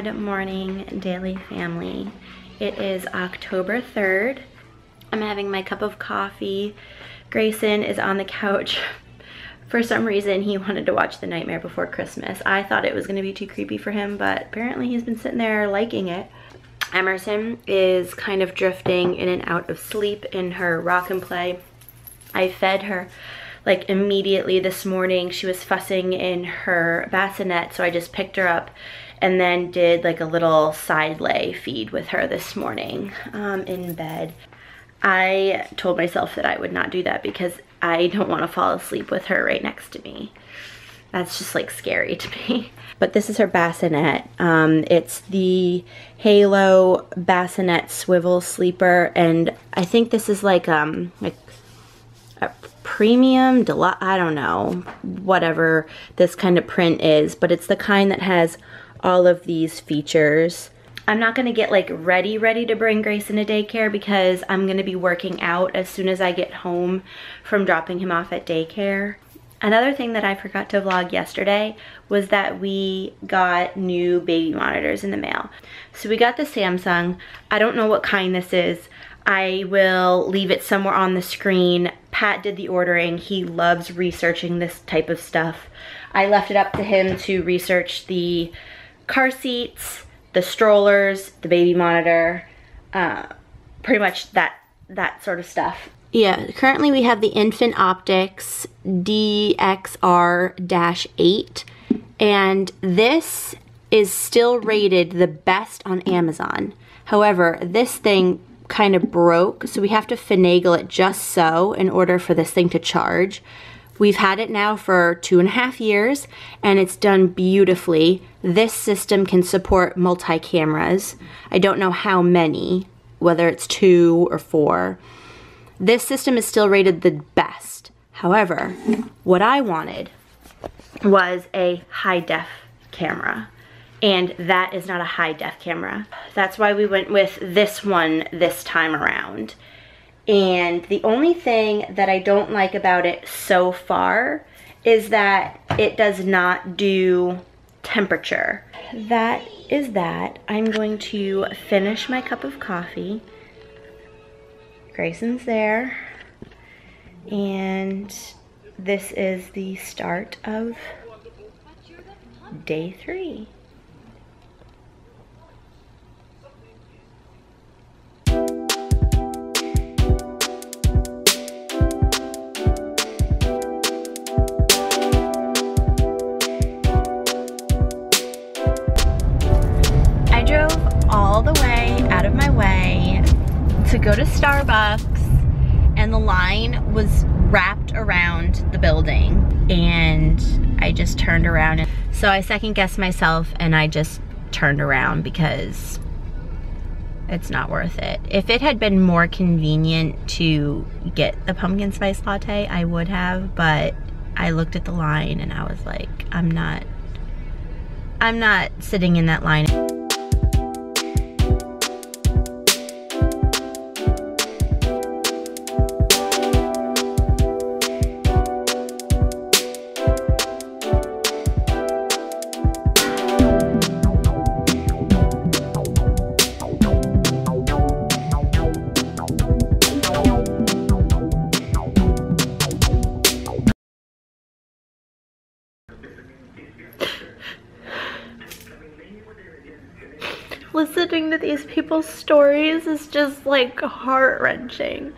Good morning, daily family. It is October 3rd. I'm having my cup of coffee. Grayson is on the couch. For some reason, he wanted to watch The Nightmare Before Christmas. I thought it was gonna be too creepy for him, but apparently he's been sitting there liking it. Emerson is kind of drifting in and out of sleep in her rock and play. I fed her like immediately this morning. She was fussing in her bassinet, so I just picked her up and then did like a little side lay feed with her this morning in bed. I told myself that I would not do that because I don't want to fall asleep with her right next to me. That's just like scary to me. But this is her bassinet. It's the Halo bassinet swivel sleeper, and I think this is like a premium deluxe, I don't know, whatever this kind of print is, but it's the kind that has all of these features. I'm not gonna get like ready to bring Grayson to daycare because I'm gonna be working out as soon as I get home from dropping him off at daycare. Another thing that I forgot to vlog yesterday was that we got new baby monitors in the mail. So we got the Samsung. I don't know what kind this is. I will leave it somewhere on the screen. Pat did the ordering. He loves researching this type of stuff. I left it up to him to research the car seats, the strollers, the baby monitor, pretty much that sort of stuff. Yeah, currently we have the Infant Optics DXR-8, and this is still rated the best on Amazon. However, this thing kind of broke, so we have to finagle it just so in order for this thing to charge. We've had it now for 2.5 years, and it's done beautifully. This system can support multi-cameras. I don't know how many, whether it's 2 or 4. This system is still rated the best. However, what I wanted was a high-def camera, and that is not a high-def camera. That's why we went with this one this time around. And the only thing that I don't like about it so far is that it does not do temperature. That is that. I'm going to finish my cup of coffee. Grayson's there. And this is the start of day 3. All the way out of my way to go to Starbucks, and the line was wrapped around the building, and I just turned around. So I second guessed myself and I just turned around because it's not worth it. If it had been more convenient to get the pumpkin spice latte, I would have, but I looked at the line and I was like, I'm not sitting in that line. Listening to these people's stories is just like heart-wrenching.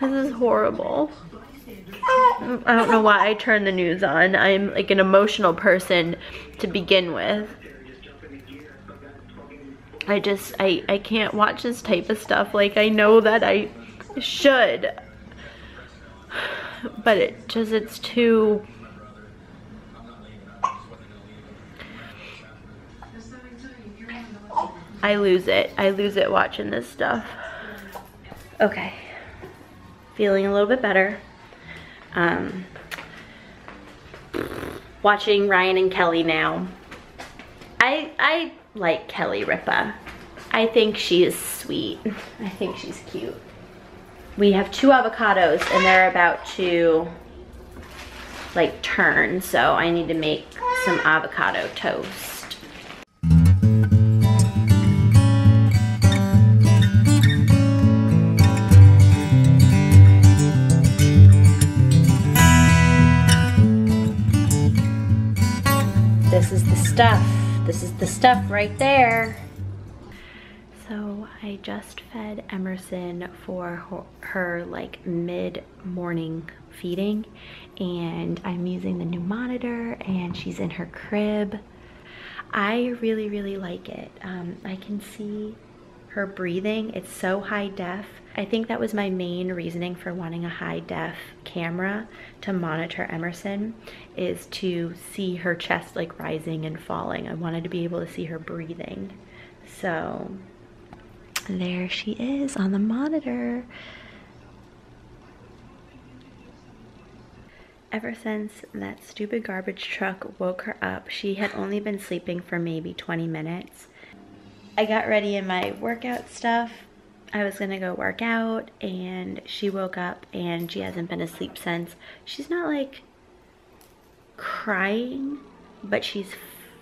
This is horrible. I don't know why I turn the news on. I'm like an emotional person to begin with. I can't watch this type of stuff. Like, I know that I should, but it's too, I lose it watching this stuff. Okay, feeling a little bit better. Watching Ryan and Kelly now. I like Kelly Ripa. I think she is sweet. I think she's cute. We have 2 avocados and they're about to like turn, so I need to make some avocado toast. This is the stuff. This is the stuff right there. So I just fed Emerson for her like mid-morning feeding, and I'm using the new monitor and she's in her crib. I really like it. I can see her breathing. It's so high def. I think that was my main reasoning for wanting a high def camera to monitor Emerson, is to see her chest like rising and falling. I wanted to be able to see her breathing. So there she is on the monitor. Ever since that stupid garbage truck woke her up, she had only been sleeping for maybe 20 minutes. I got ready in my workout stuff. I was gonna go work out and she woke up and she hasn't been asleep since. She's not like crying, but she's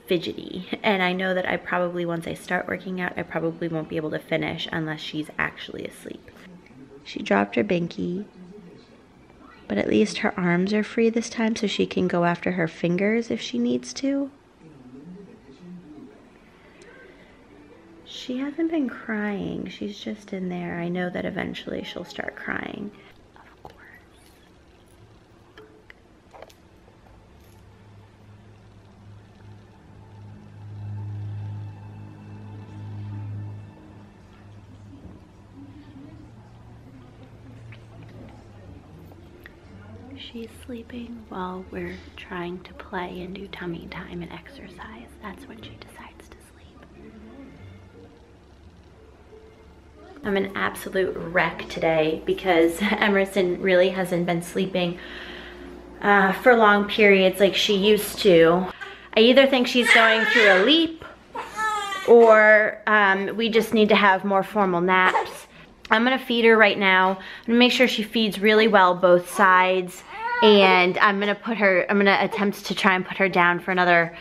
fidgety. And I know that I probably, once I start working out, I probably won't be able to finish unless she's actually asleep. She dropped her binky, but at least her arms are free this time so she can go after her fingers if she needs to. She hasn't been crying, she's just in there. I know that eventually she'll start crying. Of course. She's sleeping while we're trying to play and do tummy time and exercise. That's when she decides to sleep. I'm an absolute wreck today because Emerson really hasn't been sleeping for long periods like she used to. I either think she's going through a leap or we just need to have more formal naps. I'm gonna feed her right now. I'm gonna make sure she feeds really well both sides, and I'm gonna attempt to try and put her down for another,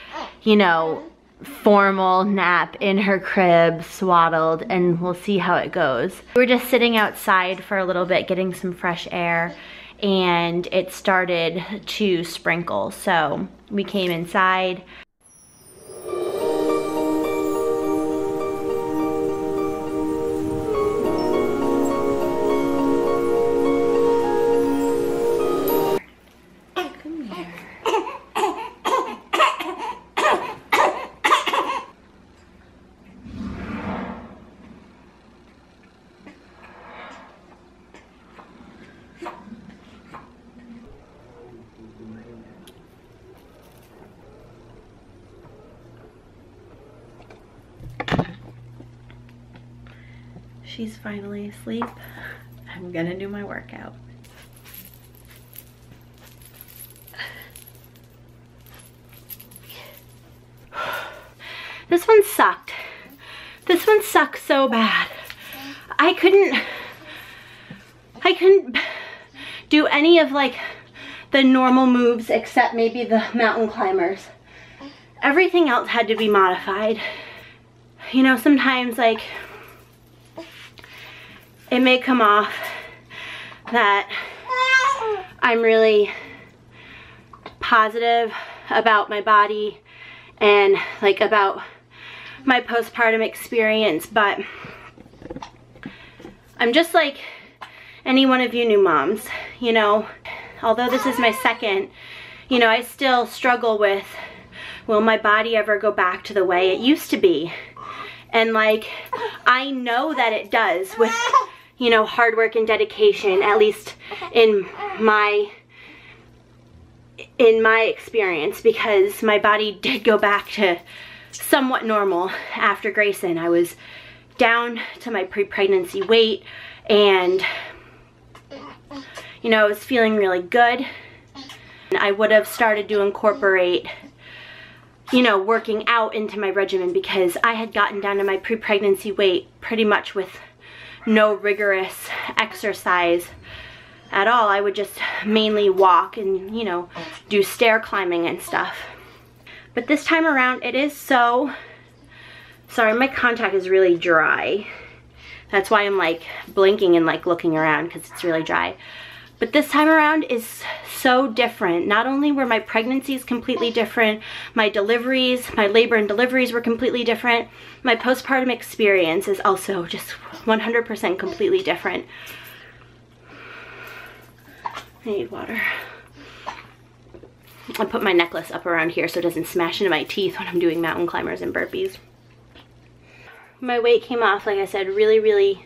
you know, formal nap in her crib, swaddled, and we'll see how it goes. We're just sitting outside for a little bit, getting some fresh air, and it started to sprinkle, so we came inside. She's finally asleep. I'm gonna do my workout. This one sucked. This one sucked so bad. I couldn't do any of like the normal moves except maybe the mountain climbers. Everything else had to be modified. You know, sometimes like it may come off that I'm really positive about my body and like about my postpartum experience, but I'm just like any one of you new moms, you know. Although this is my second, you know, I still struggle with, will my body ever go back to the way it used to be? And like, I know that it does with, you know, hard work and dedication, at least in my experience, because my body did go back to somewhat normal after Grayson. I was down to my pre-pregnancy weight and, you know, I was feeling really good. I would have started to incorporate, you know, working out into my regimen because I had gotten down to my pre-pregnancy weight pretty much with no rigorous exercise at all. I would just mainly walk and, you know, do stair climbing and stuff. But this time around, it is so, sorry, my contact is really dry. That's why I'm like blinking and like looking around, because it's really dry. But this time around is so different. Not only were my pregnancies completely different, my deliveries, my labor and deliveries were completely different, my postpartum experience is also just 100% completely different. I need water. I put my necklace up around here so it doesn't smash into my teeth when I'm doing mountain climbers and burpees. My weight came off, like I said, really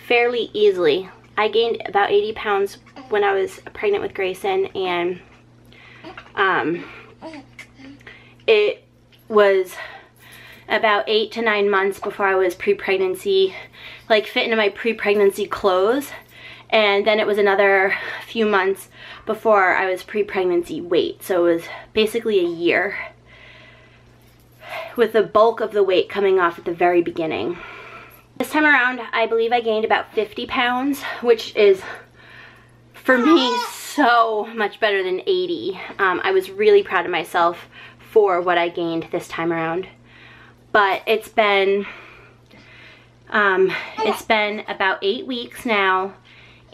fairly easily. I gained about 80 pounds when I was pregnant with Grayson, and it was about 8 to 9 months before I was pre-pregnancy, like fit into my pre-pregnancy clothes, and then it was another few months before I was pre-pregnancy weight. So it was basically a year, with the bulk of the weight coming off at the very beginning. This time around, I believe I gained about 50 pounds, which is, for me, so much better than 80. I was really proud of myself for what I gained this time around. But it's been about 8 weeks now,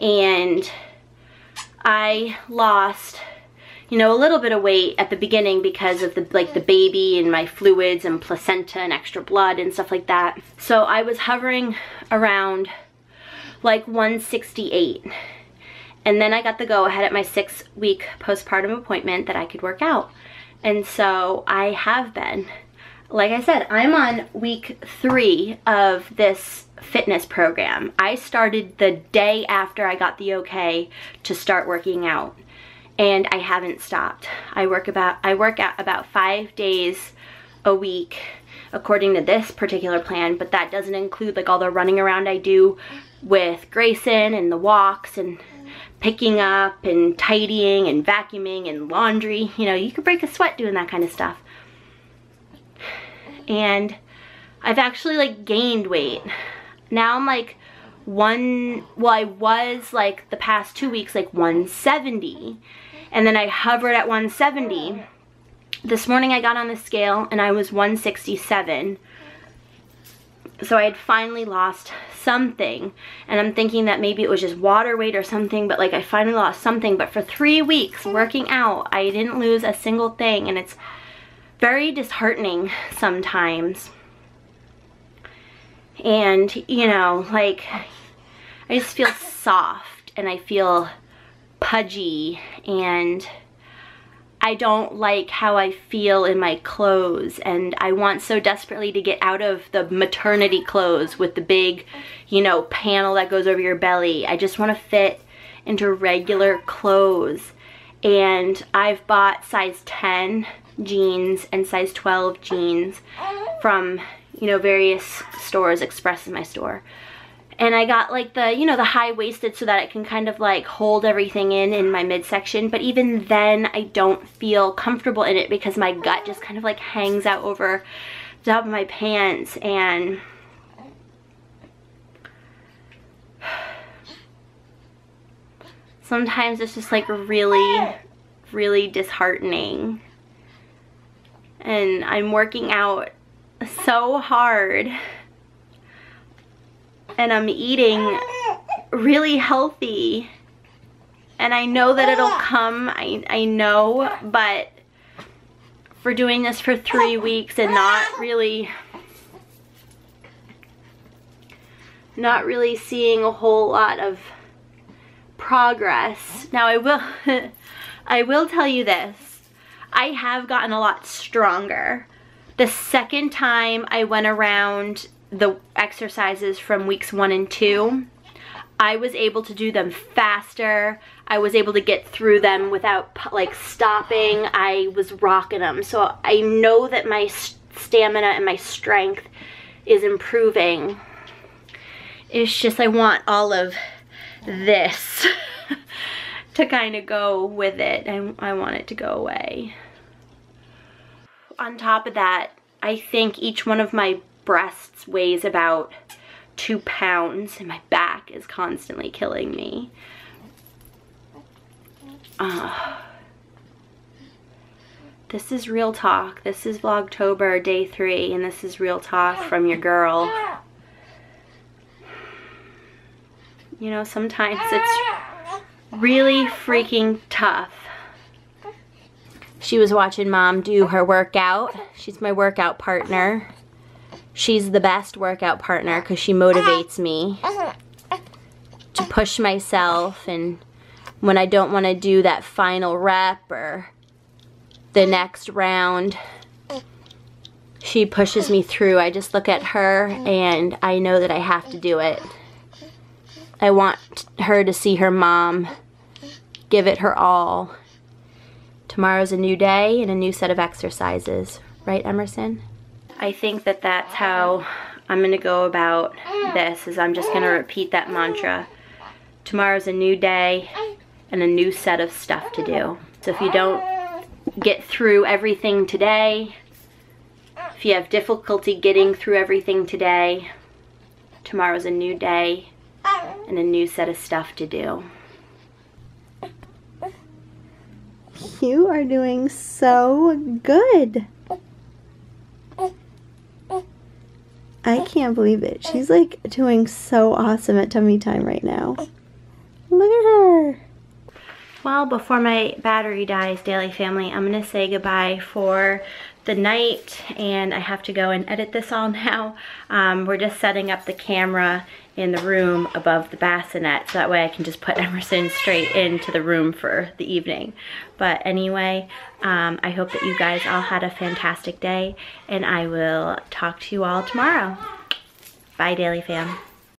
and I lost, you know, a little bit of weight at the beginning because of the baby and my fluids and placenta and extra blood and stuff like that. So I was hovering around like 168. And then I got the go ahead at my 6-week postpartum appointment that I could work out. And so I have been. Like I said, I'm on week 3 of this fitness program. I started the day after I got the okay to start working out. And I haven't stopped. I work out about 5 days a week according to this particular plan, but that doesn't include like all the running around I do with Grayson and the walks and picking up and tidying and vacuuming and laundry. You know, you could break a sweat doing that kind of stuff. And I've actually like gained weight. Now I'm like I was like the past 2 weeks like 170, and then I hovered at 170. This morning I got on the scale and I was 167. So I had finally lost something, and I'm thinking that maybe it was just water weight or something, but like I finally lost something. But for 3 weeks working out, I didn't lose a single thing, and it's very disheartening sometimes. And, you know, like, I just feel soft and I feel pudgy, and I don't like how I feel in my clothes, and I want so desperately to get out of the maternity clothes with the big, you know, panel that goes over your belly. I just want to fit into regular clothes. And I've bought size 10 jeans and size 12 jeans from, you know, various stores. Express is my store. And I got like the, you know, the high-waisted so that it can kind of like hold everything in my midsection. But even then, I don't feel comfortable in it because my gut just kind of like hangs out over the top of my pants. And sometimes it's just like really disheartening. And I'm working out so hard, and I'm eating really healthy, and I know that it'll come, I know, but for doing this for 3 weeks and not really seeing a whole lot of progress. Now I will tell you this, I have gotten a lot stronger. The second time I went around the exercises from weeks 1 and 2, I was able to do them faster. I was able to get through them without like stopping. I was rocking them. So I know that my stamina and my strength is improving. It's just I want all of this to kind of go with it, and I want it to go away. On top of that, I think each one of my breasts weighs about 2 pounds and my back is constantly killing me. This is real talk. This is Vlogtober day 3, and this is real talk from your girl. You know, sometimes it's really freaking tough. She was watching Mom do her workout. She's my workout partner. She's the best workout partner because she motivates me to push myself, and when I don't want to do that final rep or the next round, she pushes me through. I just look at her and I know that I have to do it. I want her to see her mom give it her all. Tomorrow's a new day and a new set of exercises. Right, Emerson? I think that that's how I'm going to go about this, is I'm just going to repeat that mantra. Tomorrow's a new day and a new set of stuff to do. So if you don't get through everything today, if you have difficulty getting through everything today, tomorrow's a new day and a new set of stuff to do. You are doing so good. I can't believe it. She's like doing so awesome at tummy time right now. Look at her. Well, before my battery dies, Daily Family, I'm going to say goodbye for the night, and I have to go and edit this all now. We're just setting up the camera in the room above the bassinet, so that way I can just put Emerson straight into the room for the evening. But anyway, I hope that you guys all had a fantastic day, and I will talk to you all tomorrow. Bye, Daily Fam.